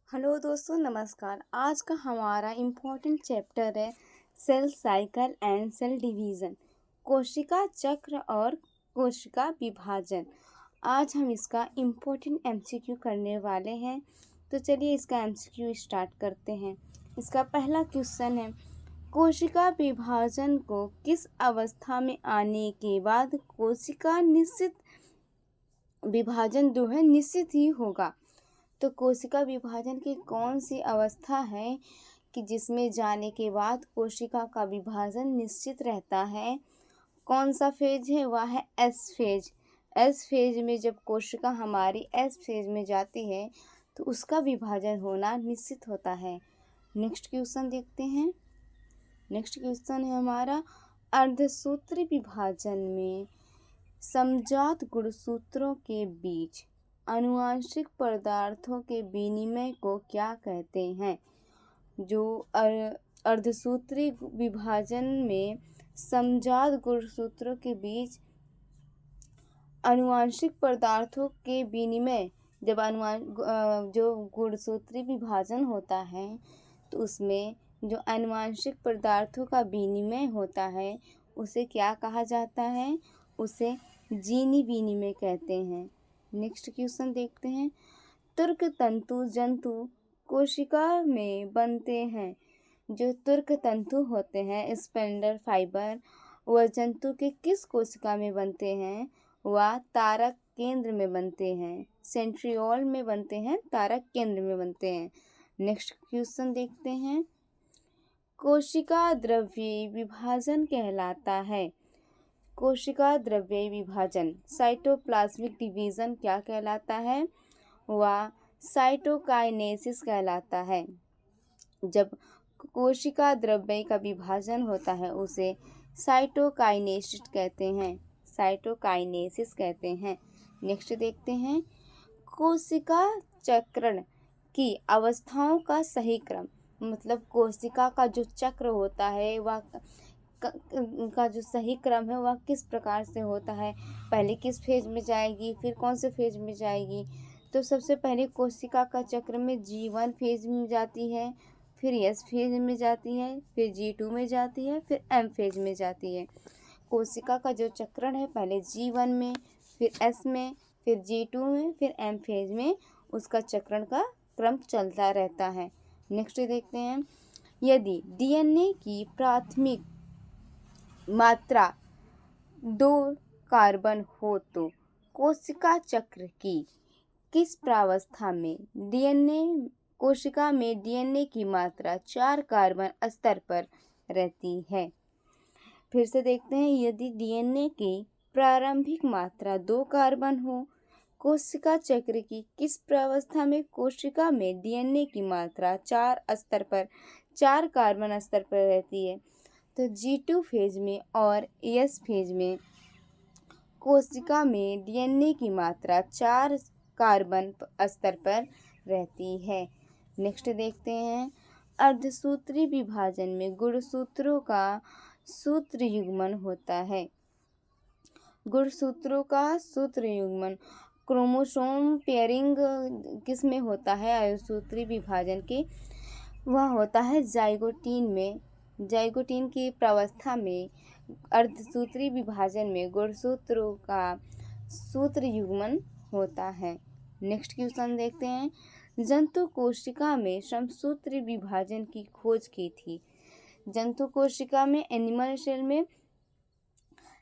Hello दोस्तों, नमस्कार। आज का हमारा इम्पोर्टेंट चैप्टर है cell cycle and cell division, कोशिका चक्र और कोशिका विभाजन। आज हम इसका इम्पोर्टेंट एमसीक्यू करने वाले हैं। तो चलिए इसका एमसीक्यू स्टार्ट करते हैं। इसका पहला क्वेश्चन है, कोशिका विभाजन को किस अवस्था में आने के बाद कोशिका निश्चित विभाजन जो है निश्चित ही होगा। तो कोशिका विभाजन की कौन सी अवस्था है कि जिसमें जाने के बाद कोशिका का विभाजन निश्चित रहता है? कौन सा फेज है? वह है एस फेज। एस फेज में जब कोशिका हमारी एस फेज में जाती है तो उसका विभाजन होना निश्चित होता है। नेक्स्ट क्वेश्चन देखते हैं। नेक्स्ट क्वेश्चन है हमारा, अर्धसूत्री विभाजन में समजात गुणसूत्रों के बीच आनुवंशिक पदार्थों के विनिमय को क्या कहते हैं? जो अर्धसूत्री विभाजन में समजात गुणसूत्रों के बीच आनुवंशिक पदार्थों के विनिमय, जब जो गुणसूत्री विभाजन होता है तो उसमें जो आनुवंशिक पदार्थों का विनिमय होता है उसे क्या कहा जाता है? उसे जीनी विनिमय कहते हैं। नेक्स्ट क्वेश्चन देखते हैं, तुर्क तंतु जंतु कोशिका में बनते हैं। जो तुर्क तंतु होते हैं स्पेंडल फाइबर, वह जंतु के किस कोशिका में बनते हैं? वह तारक केंद्र में बनते हैं, सेंट्रियोल में बनते हैं, तारक केंद्र में बनते हैं। नेक्स्ट क्वेश्चन देखते हैं, कोशिका द्रव्य विभाजन कहलाता है। कोशिका द्रव्य विभाजन साइटोप्लाज्मिक डिवीज़न क्या कहलाता है? वह साइटोकाइनेसिस कहलाता है। जब कोशिका द्रव्य का विभाजन होता है उसे साइटोकाइनेसिस कहते हैं, साइटोकाइनेसिस कहते हैं। नेक्स्ट देखते हैं, कोशिका चक्रण की अवस्थाओं का सही क्रम, मतलब कोशिका का जो चक्र होता है वह का जो सही क्रम है वह किस प्रकार से होता है? पहले किस फेज में जाएगी, फिर कौन से फेज में जाएगी? तो सबसे पहले कोशिका का चक्र में G1 फेज में जाती है, फिर S फेज में जाती है, फिर G2 में जाती है, फिर M फेज में जाती है। कोशिका का जो चक्रण है पहले G1 में, फिर S में, फिर G2 में, फिर M फेज में उसका चक्रण का क्रम चलता रहता है। नेक्स्ट देखते हैं, यदि DNA की प्राथमिक मात्रा 2 कार्बन हो तो कोशिका चक्र की किस प्रावस्था में कोशिका में DNA की मात्रा 4 कार्बन स्तर पर रहती है? फिर से देखते हैं, यदि DNA की प्रारंभिक मात्रा 2 कार्बन हो, कोशिका चक्र की किस प्रावस्था में कोशिका में DNA की मात्रा 4 कार्बन स्तर पर रहती है? तो G2 फेज में और S फेज में कोशिका में DNA की मात्रा 4 कार्बन स्तर पर रहती है। नेक्स्ट देखते हैं, अर्धसूत्री विभाजन में गुणसूत्रों का सूत्र युग्मन होता है। गुणसूत्रों का सूत्र युग्मन क्रोमोसोम पेयरिंग किस में होता है? अर्धसूत्री विभाजन के वह होता है जाइगोटीन में। जाइगोटीन की प्रावस्था में अर्धसूत्री विभाजन में गुणसूत्रों का सूत्र युग्मन होता है। नेक्स्ट क्वेश्चन देखते हैं, जंतु कोशिका में समसूत्री विभाजन की खोज की थी। जंतु कोशिका में एनिमल सेल में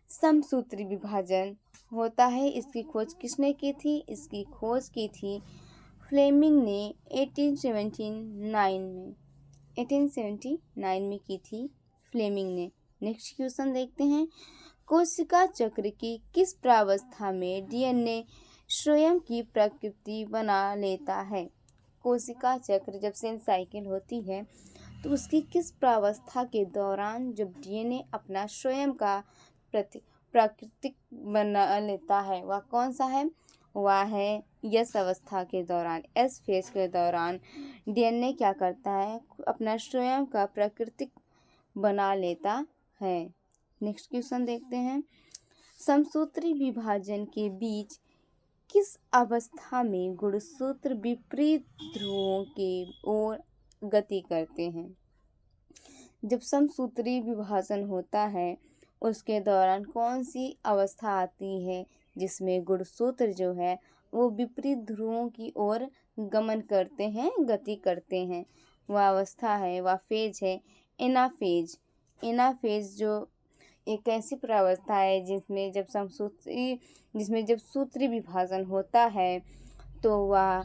समसूत्री विभाजन होता है, इसकी खोज किसने की थी? इसकी खोज की थी फ्लेमिंग ने 1879 में की थी फ्लेमिंग ने। नेक्स्ट क्वेश्चन देखते हैं, कोशिका चक्र की किस प्रावस्था में DNA स्वयं की प्रकृति बना लेता है? कोशिका चक्र जब सेल साइकिल होती है तो उसकी किस प्रावस्था के दौरान जब DNA अपना स्वयं का प्राकृतिक बना लेता है वह कौन सा है? वह है यस अवस्था के दौरान, एस फेज के दौरान DNA क्या करता है? अपना स्वयं का प्राकृतिक बना लेता है। नेक्स्ट क्वेश्चन देखते हैं, समसूत्री विभाजन के बीच किस अवस्था में गुणसूत्र विपरीत ध्रुवों की ओर गति करते हैं? जब समसूत्री विभाजन होता है उसके दौरान कौन सी अवस्था आती है जिसमें गुणसूत्र जो है वो विपरीत ध्रुवों की ओर गमन करते हैं, गति करते हैं? वह अवस्था है, वह फेज है एनाफेज। एनाफेज जो एक ऐसी प्रावस्था है जिसमें जब सूत्री विभाजन होता है तो वह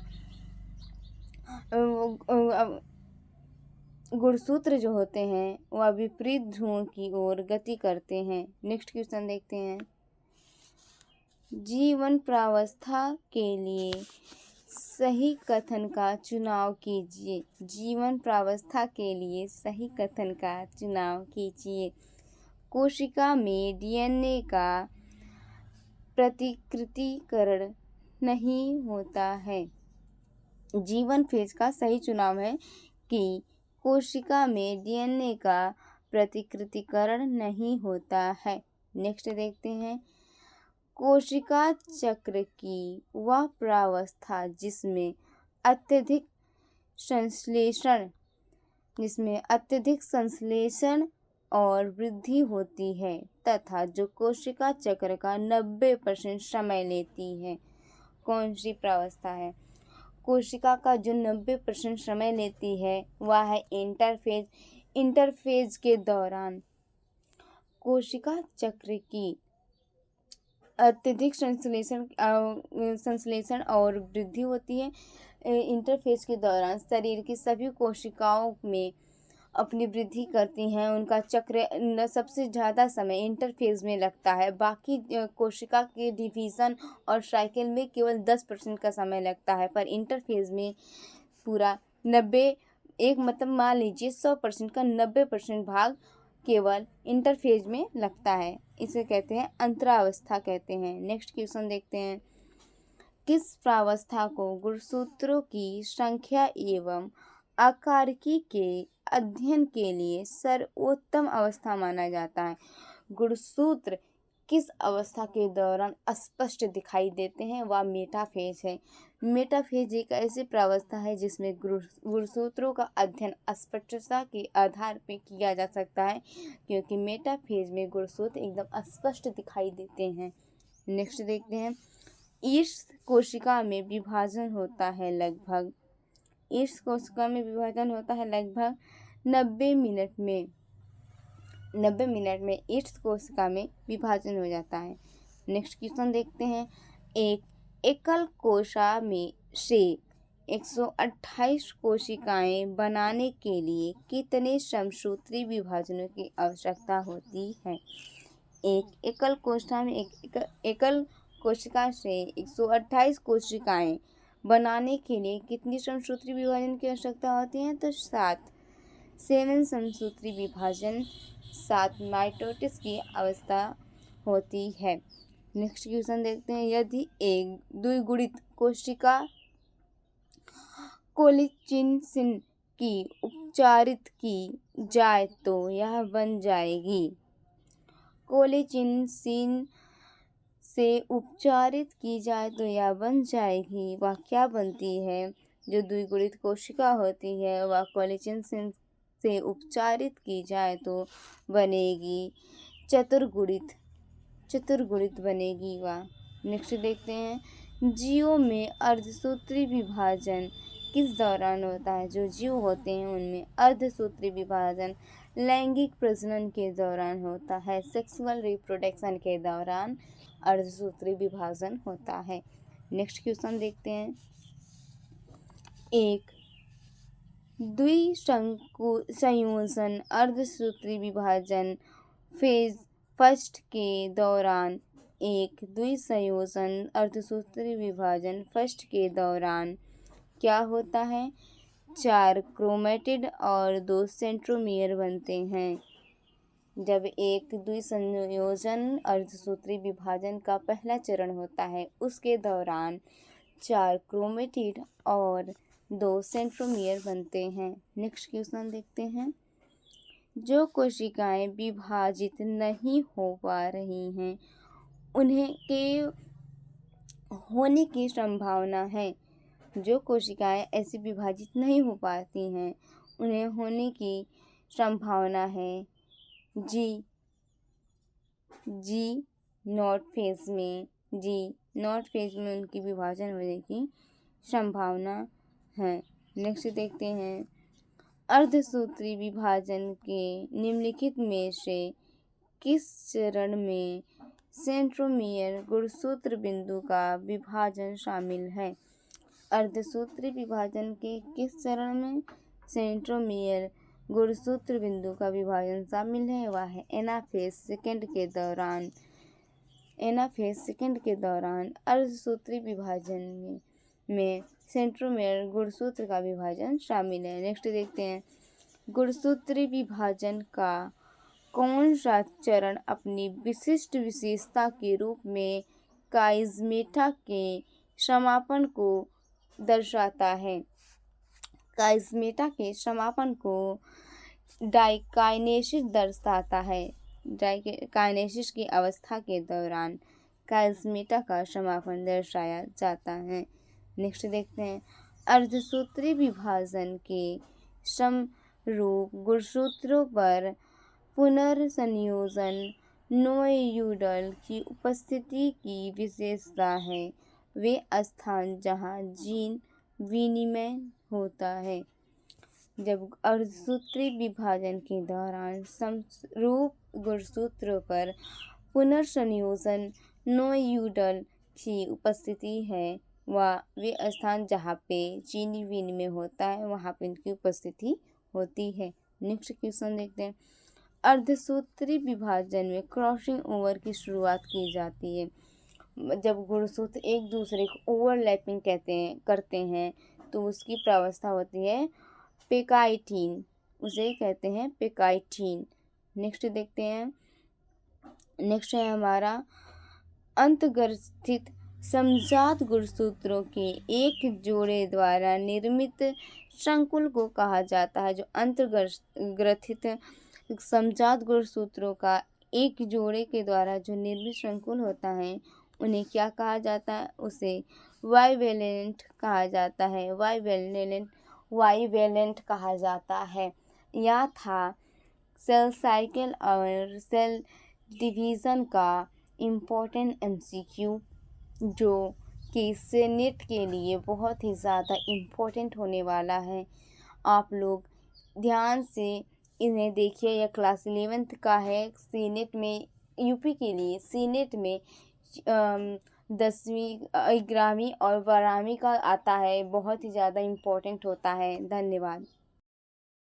गुणसूत्र जो होते हैं वह विपरीत ध्रुवों की ओर गति करते हैं। नेक्स्ट क्वेश्चन देखते हैं। जीवन प्रावस्था के लिए सही कथन का चुनाव कीजिए। जीवन प्रावस्था के लिए सही कथन का चुनाव कीजिए। कोशिका में डीएनए का प्रतिकृतिकरण नहीं होता है। जीवन फेज का सही चुनाव है कि कोशिका में डीएनए का प्रतिकृतिकरण नहीं होता है। नेक्स्ट देखते हैं। कोशिका चक्र की वह प्रावस्था जिसमें अत्यधिक संश्लेषण और वृद्धि होती है तथा जो कोशिका चक्र का 90% समय लेती है, कौन सी प्रावस्था है? कोशिका का जो 90% समय लेती है वह है इंटरफेज। इंटरफेज के दौरान कोशिका चक्र की अत्यधिक संश्लेषण और वृद्धि होती है। इंटरफेज के दौरान शरीर की सभी कोशिकाओं में अपनी वृद्धि करती हैं। उनका चक्र सबसे ज़्यादा समय इंटरफेज में लगता है। बाकी कोशिका के डिवीज़न और साइकिल में केवल 10% का समय लगता है, पर इंटरफेज में पूरा 90 एक मतलब मान लीजिए 100% का 90% भाग केवल इंटरफेज में लगता है। इसे कहते हैं अंतरावस्था कहते हैं। नेक्स्ट क्वेश्चन देखते हैं। किस प्रावस्था को गुणसूत्रों की संख्या एवं आकारिकी के अध्ययन के लिए सर्वोत्तम अवस्था माना जाता है? गुणसूत्र किस अवस्था के दौरान स्पष्ट दिखाई देते हैं? वह मेटाफेज है। मेटाफेज एक ऐसी प्रावस्था है जिसमें गुणसूत्रों का अध्ययन स्पष्टता के आधार पर किया जा सकता है, क्योंकि मेटाफेज में गुणसूत्र एकदम स्पष्ट दिखाई देते हैं। नेक्स्ट देखते हैं। ईश कोशिका में विभाजन होता है लगभग 90 मिनट में। 90 मिनट में ईस्ट कोशिका में विभाजन हो जाता है। नेक्स्ट क्वेश्चन देखते हैं। एक एकल कोशिका में से 128 कोशिकाएं बनाने के लिए कितने समसूत्री विभाजनों की आवश्यकता होती है? एक एकल कोशिका से 128 कोशिकाएं बनाने के लिए कितनी समसूत्री विभाजन की आवश्यकता होती है? तो 7 समसूत्री विभाजन, 7 माइटोसिस की अवस्था होती है। नेक्स्ट क्वेश्चन देखते हैं। यदि एक द्विगुणित कोशिका कोलेचिन की उपचारित की जाए तो यह बन जाएगी। कोलेचिन से उपचारित की जाए तो यह बन जाएगी। वह क्या बनती है? जो द्विगुणित कोशिका होती है वह कोलेचिन से उपचारित की जाए तो बनेगी चतुर्गुणित बनेगी वह। नेक्स्ट देखते हैं। जीवों में अर्धसूत्री विभाजन किस दौरान होता है? जो जीव होते हैं उनमें अर्धसूत्री विभाजन लैंगिक प्रजनन के दौरान होता है। सेक्सुअल रिप्रोडक्शन के दौरान अर्धसूत्री विभाजन होता है। नेक्स्ट क्वेश्चन देखते हैं। एक द्विसंयोजन अर्धसूत्री विभाजन फेज फर्स्ट के दौरान एक द्विसंयोजन अर्धसूत्री विभाजन फर्स्ट के दौरान क्या होता है? 4 क्रोमेटिड और 2 सेंट्रोमियर बनते हैं। जब एक द्विसंयोजन अर्धसूत्री विभाजन का पहला चरण होता है उसके दौरान 4 क्रोमेटिड और 2 सेंट्रोमियर बनते हैं। नेक्स्ट क्वेश्चन देखते हैं। जो कोशिकाएं विभाजित नहीं हो पा रही हैं होने की संभावना है। जो कोशिकाएं ऐसे विभाजित नहीं हो पाती हैं उन्हें होने की संभावना है। जी नॉट फेज में उनकी विभाजन होने की संभावना है। नेक्स्ट देखते हैं, अर्धसूत्री विभाजन के निम्नलिखित में से किस चरण में सेंट्रोमियर गुणसूत्र बिंदु का विभाजन शामिल है? अर्धसूत्री विभाजन के किस चरण में सेंट्रोमियर गुणसूत्र बिंदु का विभाजन शामिल है? वह है एनाफेज सेकंड के दौरान अर्धसूत्री विभाजन में सेंट्रोमियर गुणसूत्र का विभाजन शामिल है। नेक्स्ट देखते हैं, गुणसूत्री विभाजन का कौन सा चरण अपनी विशिष्ट विशेषता के रूप में काइज़मेटा के समापन को दर्शाता है? काइज़मेटा के समापन को डाइकाइनेसिस दर्शाता है। डाइकाइनेसिस की अवस्था के दौरान काइज़मेटा का समापन दर्शाया जाता है। नेक्स्ट देखते हैं, अर्धसूत्री विभाजन के समरूप गुणसूत्रों पर पुनर्संयोजन नोयूडल की उपस्थिति की विशेषता है। वे स्थान जहाँ जीन विनिमय होता है। जब अर्धसूत्री विभाजन के दौरान समरूप गुणसूत्रों पर पुनर्संयोजन नोयूडल की उपस्थिति है, वे स्थान जहाँ पे चीनी विनिमय होता है वहाँ पे इनकी उपस्थिति होती है। नेक्स्ट क्वेश्चन देखते हैं, अर्धसूत्री विभाजन में क्रॉसिंग ओवर की शुरुआत की जाती है। जब गुणसूत्र एक दूसरे को ओवरलैपिंग करते हैं तो उसकी प्रावस्था होती है पेकाइटीन, उसे कहते हैं पेकाइटीन। नेक्स्ट देखते हैं, नेक्स्ट है हमारा अंतर्ग्रथित समजात गुणसूत्रों के एक जोड़े द्वारा निर्मित संकुल को कहा जाता है। जो अंतर्ग्रथित समजात गुणसूत्रों का एक जोड़े के द्वारा जो निर्मित संकुल होता है उन्हें क्या कहा जाता है? उसे वाइवेलेंट कहा जाता है। वाइवेलेंट कहा जाता है। यह था सेल साइकिल और सेल डिवीज़न का इम्पोर्टेंट MCQ, जो कि सेनेट के लिए बहुत ही ज़्यादा इम्पोर्टेंट होने वाला है। आप लोग ध्यान से इन्हें देखिए। यह क्लास 11th का है। सीनेट में यूपी के लिए सीनेट में 10वीं 11वीं और 12वीं का आता है। बहुत ही ज़्यादा इम्पोर्टेंट होता है। धन्यवाद।